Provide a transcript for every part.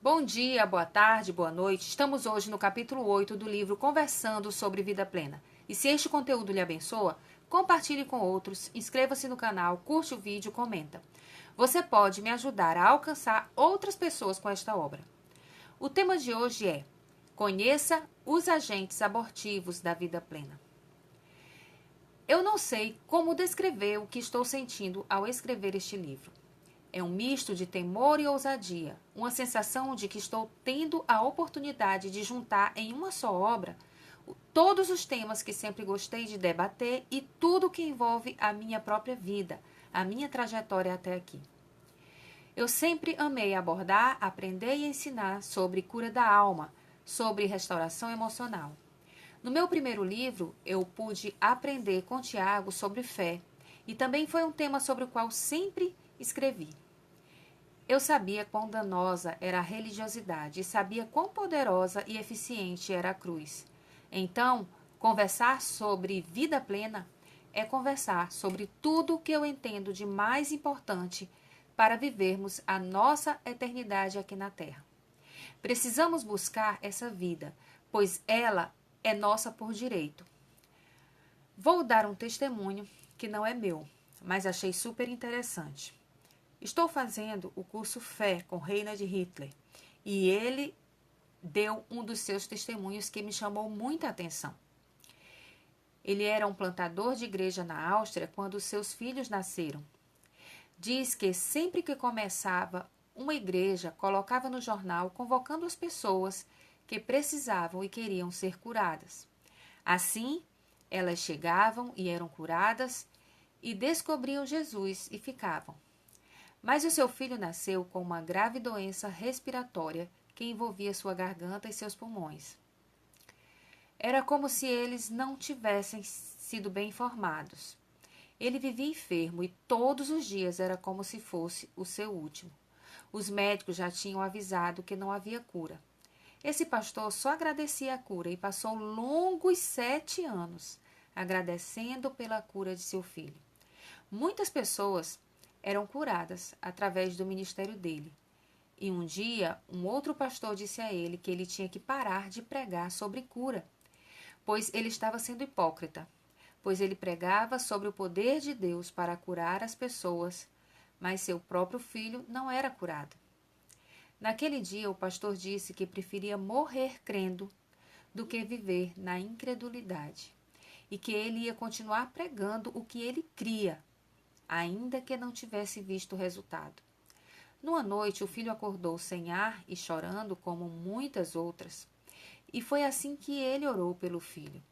Bom dia, boa tarde, boa noite. Estamos hoje no capítulo 8 do livro Conversando sobre Vida Plena. E se este conteúdo lhe abençoa, compartilhe com outros, inscreva-se no canal, curte o vídeo, comenta. Você pode me ajudar a alcançar outras pessoas com esta obra. O tema de hoje é: conheça os agentes abortivos da vida plena. Eu não sei como descrever o que estou sentindo ao escrever este livro. É um misto de temor e ousadia, uma sensação de que estou tendo a oportunidade de juntar em uma só obra todos os temas que sempre gostei de debater e tudo que envolve a minha própria vida, a minha trajetória até aqui. Eu sempre amei abordar, aprender e ensinar sobre cura da alma, sobre restauração emocional. No meu primeiro livro, eu pude aprender com Tiago sobre fé, e também foi um tema sobre o qual sempre escrevi. Eu sabia quão danosa era a religiosidade e sabia quão poderosa e eficiente era a cruz. Então, conversar sobre vida plena é conversar sobre tudo o que eu entendo de mais importante para vivermos a nossa eternidade aqui na Terra. Precisamos buscar essa vida, pois ela é nossa por direito. Vou dar um testemunho que não é meu, mas achei super interessante. Estou fazendo o curso Fé com Reinhard Hitler e ele deu um dos seus testemunhos que me chamou muita atenção. Ele era um plantador de igreja na Áustria quando seus filhos nasceram. Diz que sempre que começava uma igreja, colocava no jornal convocando as pessoas que precisavam e queriam ser curadas. Assim, elas chegavam e eram curadas e descobriam Jesus e ficavam. Mas o seu filho nasceu com uma grave doença respiratória que envolvia sua garganta e seus pulmões. Era como se eles não tivessem sido bem informados. Ele vivia enfermo e todos os dias era como se fosse o seu último. Os médicos já tinham avisado que não havia cura. Esse pastor só agradecia a cura e passou longos 7 anos agradecendo pela cura de seu filho. Muitas pessoas eram curadas através do ministério dele. E um dia, um outro pastor disse a ele que ele tinha que parar de pregar sobre cura, pois ele estava sendo hipócrita, pois ele pregava sobre o poder de Deus para curar as pessoas, mas seu próprio filho não era curado. Naquele dia, o pastor disse que preferia morrer crendo do que viver na incredulidade, e que ele ia continuar pregando o que ele cria, ainda que não tivesse visto o resultado. Numa noite, o filho acordou sem ar e chorando como muitas outras. E foi assim que ele orou pelo filho.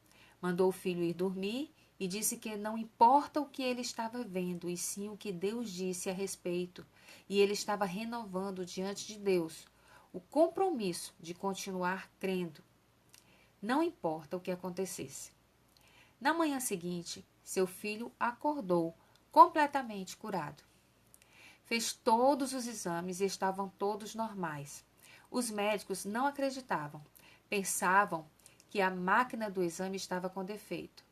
Mandou o filho ir dormir e disse que não importa o que ele estava vendo, e sim o que Deus disse a respeito. E ele estava renovando diante de Deus o compromisso de continuar crendo. Não importa o que acontecesse. Na manhã seguinte, seu filho acordou completamente curado. Fez todos os exames e estavam todos normais. Os médicos não acreditavam. Pensavam que a máquina do exame estava com defeito.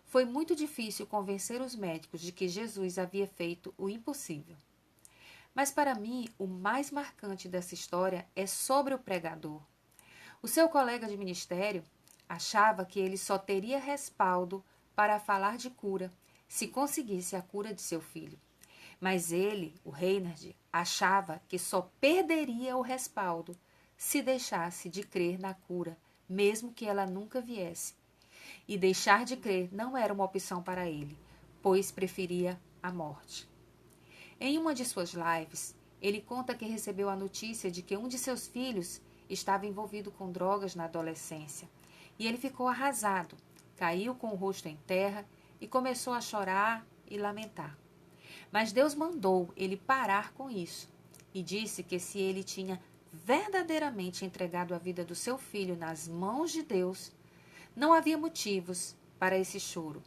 Foi muito difícil convencer os médicos de que Jesus havia feito o impossível. Mas para mim, o mais marcante dessa história é sobre o pregador. O seu colega de ministério achava que ele só teria respaldo para falar de cura se conseguisse a cura de seu filho. Mas ele, o Reinhard, achava que só perderia o respaldo se deixasse de crer na cura, mesmo que ela nunca viesse. E deixar de crer não era uma opção para ele, pois preferia a morte. Em uma de suas lives, ele conta que recebeu a notícia de que um de seus filhos estava envolvido com drogas na adolescência. E ele ficou arrasado, caiu com o rosto em terra e começou a chorar e lamentar. Mas Deus mandou ele parar com isso e disse que se ele tinha verdadeiramente entregado a vida do seu filho nas mãos de Deus, não havia motivos para esse choro.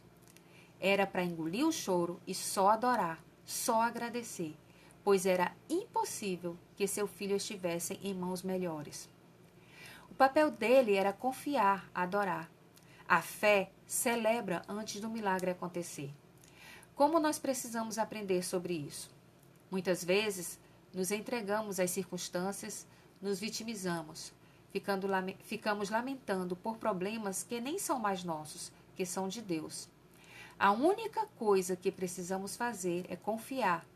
Era para engolir o choro e só adorar, só agradecer, pois era impossível que seu filho estivesse em mãos melhores. O papel dele era confiar, adorar. A fé celebra antes do milagre acontecer. Como nós precisamos aprender sobre isso? Muitas vezes, nos entregamos às circunstâncias, nos vitimizamos, ficamos lamentando por problemas que nem são mais nossos, que são de Deus. A única coisa que precisamos fazer é confiar,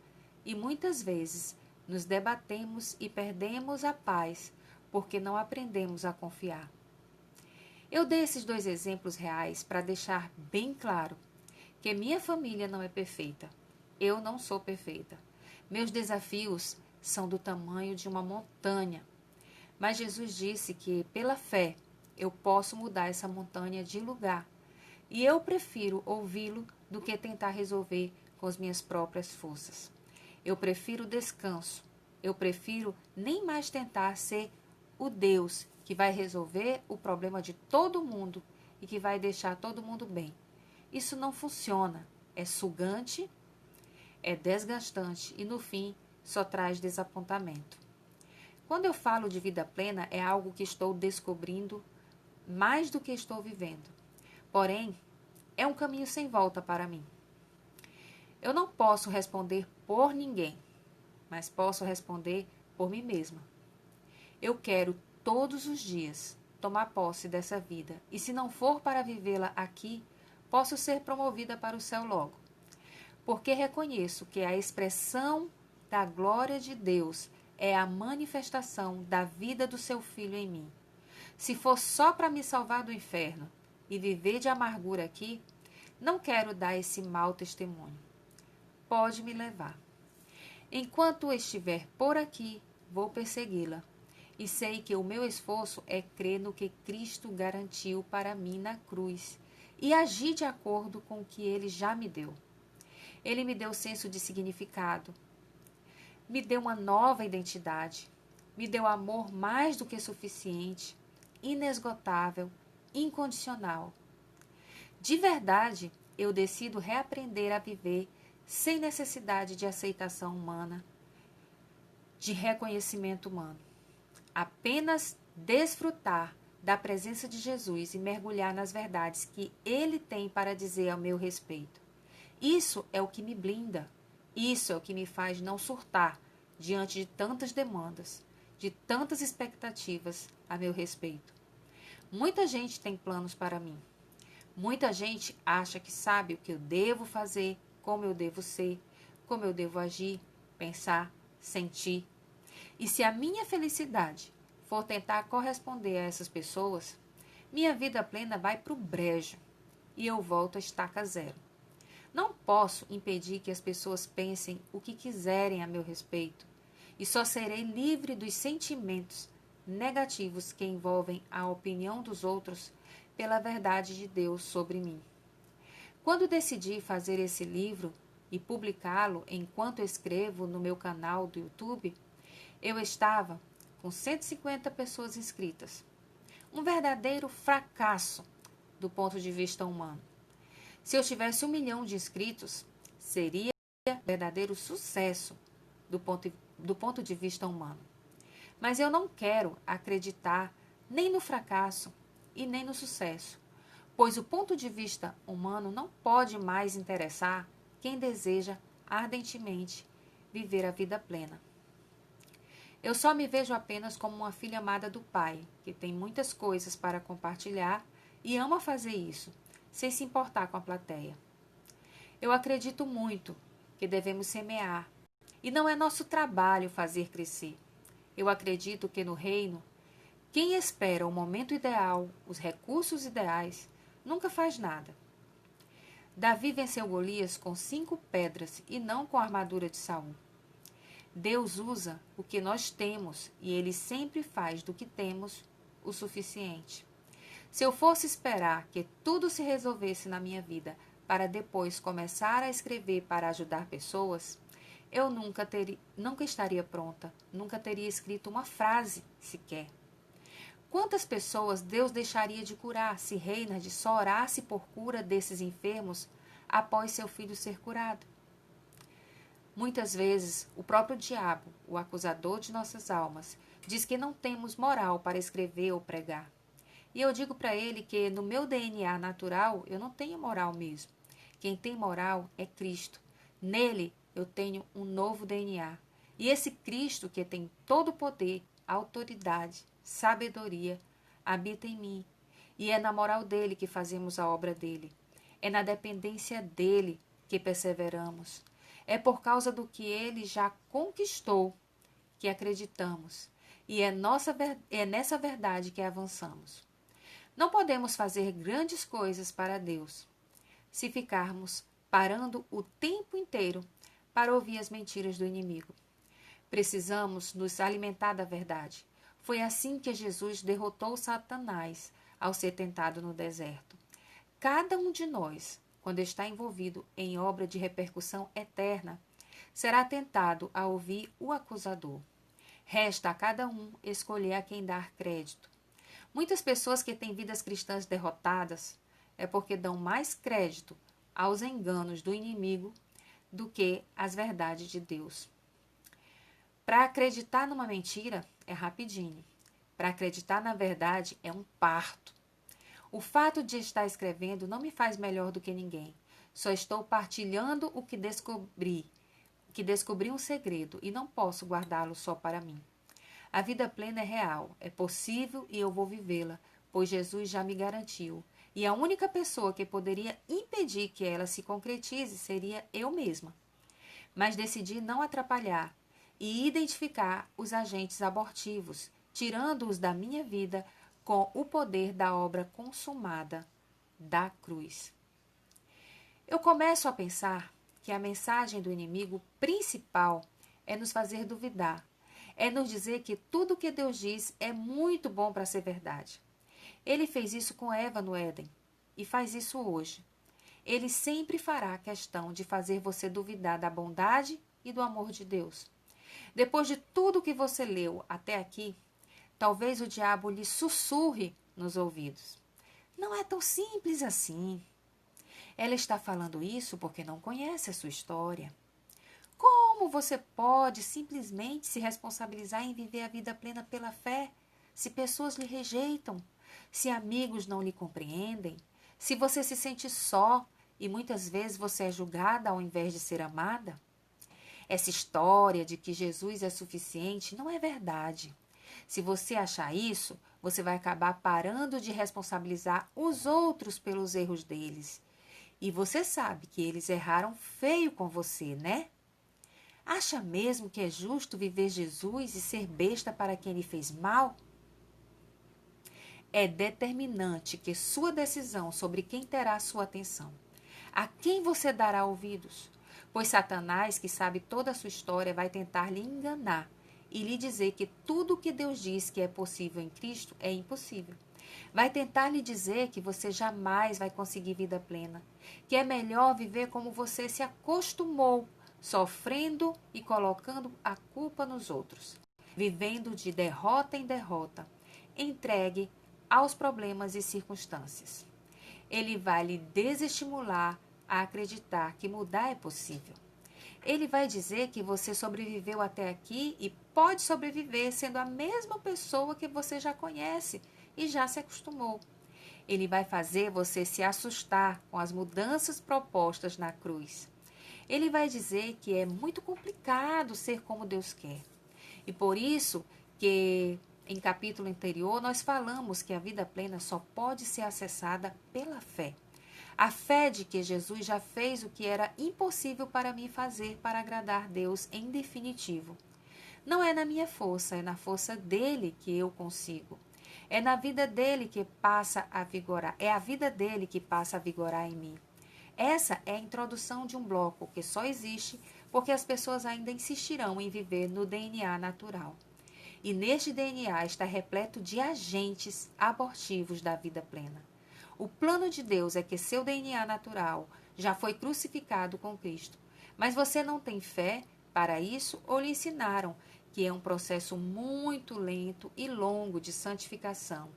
e muitas vezes nos debatemos e perdemos a paz porque não aprendemos a confiar. Eu dei esses 2 exemplos reais para deixar bem claro que minha família não é perfeita. Eu não sou perfeita. Meus desafios são do tamanho de uma montanha. Mas Jesus disse que, pela fé, eu posso mudar essa montanha de lugar. E eu prefiro ouvi-lo do que tentar resolver com as minhas próprias forças. Eu prefiro descanso. Eu prefiro nem mais tentar ser o Deus que vai resolver o problema de todo mundo e que vai deixar todo mundo bem. Isso não funciona. É sugante, é desgastante e, no fim, só traz desapontamento. Quando eu falo de vida plena, é algo que estou descobrindo mais do que estou vivendo. Porém, é um caminho sem volta para mim. Eu não posso responder por ninguém, mas posso responder por mim mesma. Eu quero todos os dias tomar posse dessa vida, e se não for para vivê-la aqui, posso ser promovida para o céu logo. Porque reconheço que a expressão da glória de Deus é a manifestação da vida do seu Filho em mim. Se for só para me salvar do inferno e viver de amargura aqui, não quero dar esse mau testemunho. Pode me levar. Enquanto estiver por aqui, vou persegui-la. E sei que o meu esforço é crer no que Cristo garantiu para mim na cruz e agir de acordo com o que Ele já me deu. Ele me deu senso de significado, me deu uma nova identidade, me deu amor mais do que suficiente, inesgotável, incondicional. De verdade, eu decido reaprender a viver sem necessidade de aceitação humana, de reconhecimento humano. Apenas desfrutar da presença de Jesus e mergulhar nas verdades que Ele tem para dizer ao meu respeito. Isso é o que me blinda. Isso é o que me faz não surtar diante de tantas demandas, de tantas expectativas a meu respeito. Muita gente tem planos para mim. Muita gente acha que sabe o que eu devo fazer, como eu devo ser, como eu devo agir, pensar, sentir. E se a minha felicidade for tentar corresponder a essas pessoas, minha vida plena vai para o brejo e eu volto a estaca zero. Não posso impedir que as pessoas pensem o que quiserem a meu respeito e só serei livre dos sentimentos negativos que envolvem a opinião dos outros pela verdade de Deus sobre mim. Quando decidi fazer esse livro e publicá-lo enquanto escrevo no meu canal do YouTube, eu estava com 150 pessoas inscritas. Um verdadeiro fracasso do ponto de vista humano. Se eu tivesse 1 milhão de inscritos, seria um verdadeiro sucesso do ponto de vista humano. Mas eu não quero acreditar nem no fracasso e nem no sucesso, pois o ponto de vista humano não pode mais interessar quem deseja ardentemente viver a vida plena. Eu só me vejo apenas como uma filha amada do Pai, que tem muitas coisas para compartilhar e ama fazer isso, sem se importar com a plateia. Eu acredito muito que devemos semear, e não é nosso trabalho fazer crescer. Eu acredito que no reino, quem espera o momento ideal, os recursos ideais, nunca faz nada. Davi venceu Golias com 5 pedras e não com a armadura de Saul. Deus usa o que nós temos e Ele sempre faz do que temos o suficiente. Se eu fosse esperar que tudo se resolvesse na minha vida para depois começar a escrever para ajudar pessoas, eu nunca estaria pronta, nunca teria escrito uma frase sequer. Quantas pessoas Deus deixaria de curar se Reinhard só orasse por cura desses enfermos após seu filho ser curado? Muitas vezes, o próprio diabo, o acusador de nossas almas, diz que não temos moral para escrever ou pregar. E eu digo para ele que no meu DNA natural eu não tenho moral mesmo. Quem tem moral é Cristo. Nele eu tenho um novo DNA. E esse Cristo que tem todo o poder, autoridade, sabedoria habita em mim. E é na moral dele que fazemos a obra dele. É na dependência dele que perseveramos. É por causa do que ele já conquistou que acreditamos. E é nessa verdade que avançamos. Não podemos fazer grandes coisas para Deus se ficarmos parando o tempo inteiro para ouvir as mentiras do inimigo. Precisamos nos alimentar da verdade. Foi assim que Jesus derrotou Satanás ao ser tentado no deserto. Cada um de nós, quando está envolvido em obra de repercussão eterna, será tentado a ouvir o acusador. Resta a cada um escolher a quem dar crédito. Muitas pessoas que têm vidas cristãs derrotadas é porque dão mais crédito aos enganos do inimigo do que às verdades de Deus. Para acreditar numa mentira é rapidinho. Para acreditar na verdade é um parto. O fato de estar escrevendo não me faz melhor do que ninguém. Só estou partilhando o que descobri um segredo e não posso guardá-lo só para mim. A vida plena é real, é possível e eu vou vivê-la, pois Jesus já me garantiu. E a única pessoa que poderia impedir que ela se concretize seria eu mesma. Mas decidi não atrapalhar e identificar os agentes abortivos, tirando-os da minha vida com o poder da obra consumada da cruz. Eu começo a pensar que a mensagem do inimigo principal é nos fazer duvidar, é nos dizer que tudo o que Deus diz é muito bom para ser verdade. Ele fez isso com Eva no Éden e faz isso hoje. Ele sempre fará questão de fazer você duvidar da bondade e do amor de Deus. Depois de tudo que você leu até aqui, talvez o diabo lhe sussurre nos ouvidos. Não é tão simples assim. Ela está falando isso porque não conhece a sua história. Como você pode simplesmente se responsabilizar em viver a vida plena pela fé, se pessoas lhe rejeitam, se amigos não lhe compreendem, se você se sente só e muitas vezes você é julgada ao invés de ser amada? Essa história de que Jesus é suficiente não é verdade. Se você achar isso, você vai acabar parando de responsabilizar os outros pelos erros deles. E você sabe que eles erraram feio com você, né? Acha mesmo que é justo viver Jesus e ser besta para quem lhe fez mal? É determinante que sua decisão sobre quem terá sua atenção, a quem você dará ouvidos, pois Satanás, que sabe toda a sua história, vai tentar lhe enganar e lhe dizer que tudo o que Deus diz que é possível em Cristo é impossível. Vai tentar lhe dizer que você jamais vai conseguir vida plena, que é melhor viver como você se acostumou, sofrendo e colocando a culpa nos outros, vivendo de derrota em derrota, entregue aos problemas e circunstâncias. Ele vai lhe desestimular a acreditar que mudar é possível. Ele vai dizer que você sobreviveu até aqui e pode sobreviver sendo a mesma pessoa que você já conhece e já se acostumou. Ele vai fazer você se assustar com as mudanças propostas na cruz. Ele vai dizer que é muito complicado ser como Deus quer. E por isso que em capítulo anterior nós falamos que a vida plena só pode ser acessada pela fé. A fé de que Jesus já fez o que era impossível para mim fazer para agradar Deus em definitivo. Não é na minha força, é na força dele que eu consigo. É na vida dele que passa a vigorar, é a vida dele que passa a vigorar em mim. Essa é a introdução de um bloco que só existe porque as pessoas ainda insistirão em viver no DNA natural. E neste DNA está repleto de agentes abortivos da vida plena. O plano de Deus é que seu DNA natural já foi crucificado com Cristo. Mas você não tem fé para isso ou lhe ensinaram que é um processo muito lento e longo de santificação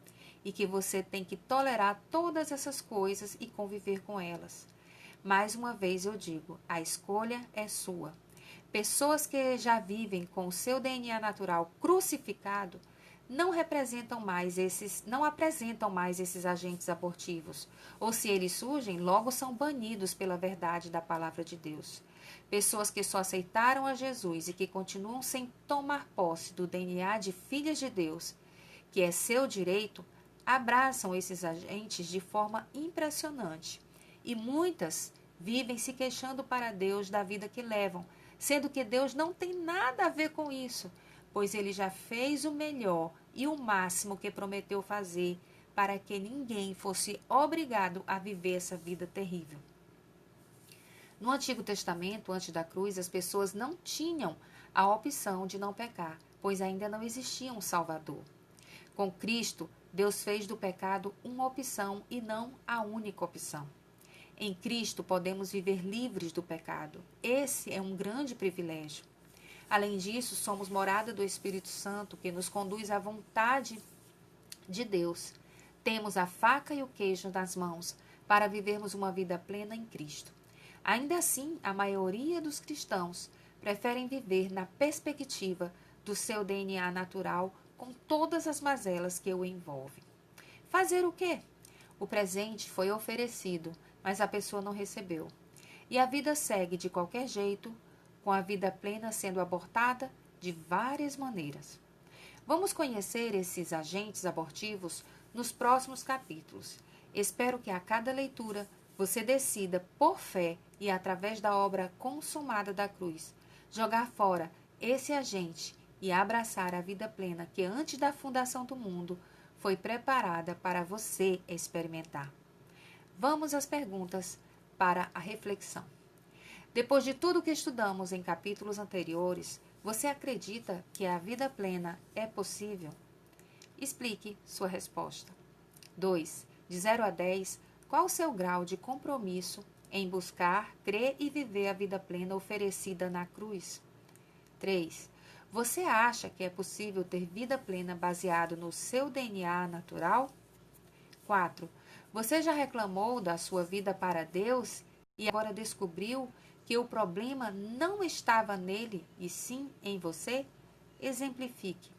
e que você tem que tolerar todas essas coisas e conviver com elas. Mais uma vez eu digo, a escolha é sua. Pessoas que já vivem com o seu DNA natural crucificado não apresentam mais esses agentes abortivos. Ou se eles surgem, logo são banidos pela verdade da palavra de Deus. Pessoas que só aceitaram a Jesus e que continuam sem tomar posse do DNA de filhas de Deus, que é seu direito, abraçam esses agentes de forma impressionante. E muitas vivem se queixando para Deus da vida que levam, sendo que Deus não tem nada a ver com isso, pois ele já fez o melhor e o máximo que prometeu fazer para que ninguém fosse obrigado a viver essa vida terrível. No Antigo Testamento, antes da cruz, as pessoas não tinham a opção de não pecar, pois ainda não existia um Salvador. Com Cristo, Deus fez do pecado uma opção e não a única opção. Em Cristo podemos viver livres do pecado. Esse é um grande privilégio. Além disso, somos morada do Espírito Santo, que nos conduz à vontade de Deus. Temos a faca e o queijo nas mãos para vivermos uma vida plena em Cristo. Ainda assim, a maioria dos cristãos preferem viver na perspectiva do seu DNA natural com todas as mazelas que o envolvem. Fazer o quê? O presente foi oferecido, mas a pessoa não recebeu. E a vida segue de qualquer jeito, com a vida plena sendo abortada de várias maneiras. Vamos conhecer esses agentes abortivos nos próximos capítulos. Espero que a cada leitura você decida, por fé e através da obra consumada da cruz, jogar fora esse agente e abraçar a vida plena que antes da fundação do mundo foi preparada para você experimentar. Vamos às perguntas para a reflexão. Depois de tudo que estudamos em capítulos anteriores, você acredita que a vida plena é possível? Explique sua resposta. 2. De 0 a 10, qual o seu grau de compromisso em buscar, crer e viver a vida plena oferecida na cruz? 3. Você acha que é possível ter vida plena baseado no seu DNA natural? 4. Você já reclamou da sua vida para Deus e agora descobriu que o problema não estava nele e sim em você? Exemplifique.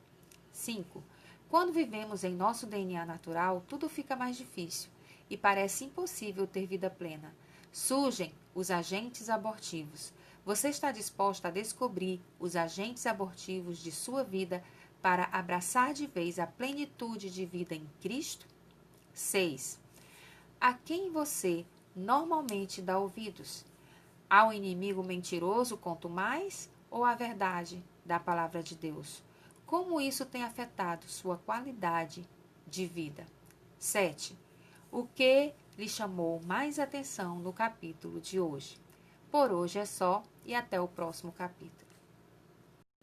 5. Quando vivemos em nosso DNA natural, tudo fica mais difícil e parece impossível ter vida plena. Surgem os agentes abortivos. Você está disposta a descobrir os agentes abortivos de sua vida para abraçar de vez a plenitude de vida em Cristo? 6. A quem você normalmente dá ouvidos? Ao inimigo mentiroso conto mais ou à verdade da palavra de Deus? Como isso tem afetado sua qualidade de vida? 7. O que lhe chamou mais atenção no capítulo de hoje? Por hoje é só e até o próximo capítulo.